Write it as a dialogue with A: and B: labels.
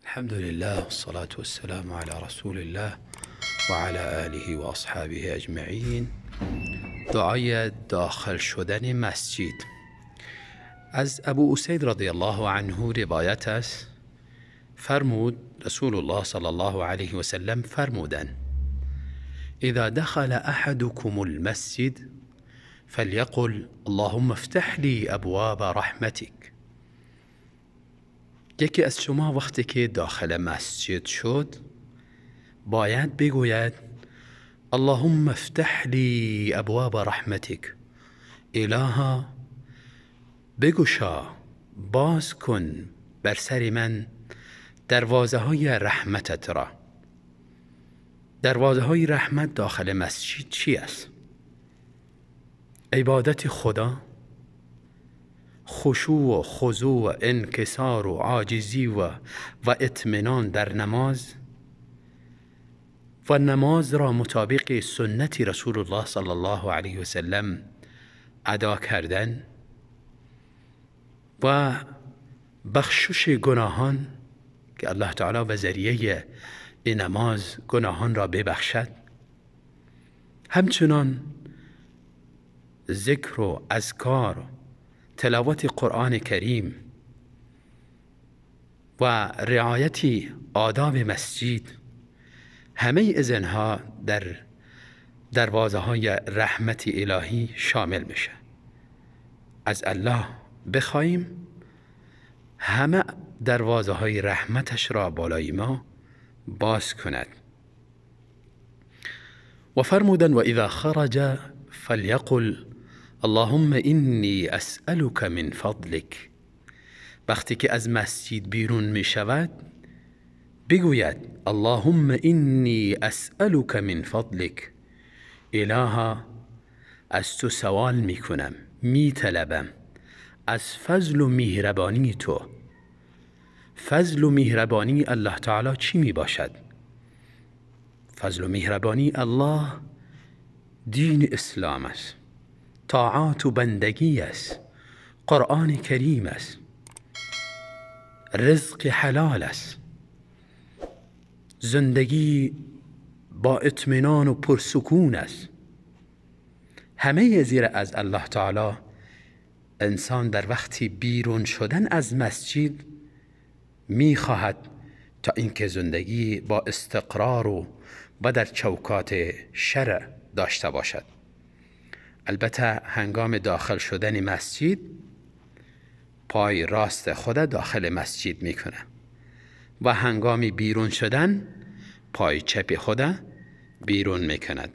A: الحمد لله والصلاة والسلام على رسول الله وعلى آله و اصحابه اجمعین. دعای داخل شدن مسجد. از ابو اسید رضی الله عنه روایت است، فرمود رسول الله صلی الله علیه و سلم فرمودند: اذا دخل احدكم المسجد فليقل اللهم افتح لي ابواب رحمتك. یکی از شما وقتی که داخل مسجد شد باید بگوید اللهم افتح لي ابواب رحمتك، الها بگشا، باز کن بر سر من دروازه های رحمتت را. دروازه های رحمت داخل مسجد چی است؟ عبادت خدا، خشوع و خضوع و انکسار و عاجزی و اطمینان در نماز و نماز را مطابق سنت رسول الله صلی الله علیه و سلم ادا کردن و بخشش گناهان که الله تعالی به ذریعه این نماز گناهان را ببخشد. همچنان ذکر و اذکار، تلاوت قرآن کریم و رعایت آداب مسجد، همه از اینها در دروازه های رحمت الهی شامل میشه. از الله بخواهیم همه دروازه های رحمتش را بالای ما باز کند. و فرمودن: و اذا خرج فلیقل اللهم اینی اسألک من فضلک. وقتی که از مسجد بیرون می شود بگوید اللهم اینی اسألک من فضلک، الها از تو سوال می کنم، می طلبم از فضل و مهربانی تو. فضل و مهربانی الله تعالی چی می باشد؟ فضل و مهربانی الله دین اسلام است، طاعات و بندگی است، قرآن کریم است، رزق حلال است، زندگی با اطمینان و پرسکون است. همه زیر از الله تعالی انسان در وقتی بیرون شدن از مسجد می خواهد تا اینکه زندگی با استقرار و در چوکات شرع داشته باشد. البته هنگام داخل شدن مسجد پای راست خود داخل مسجد میکنه و هنگام بیرون شدن پای چپ خود بیرون میکند.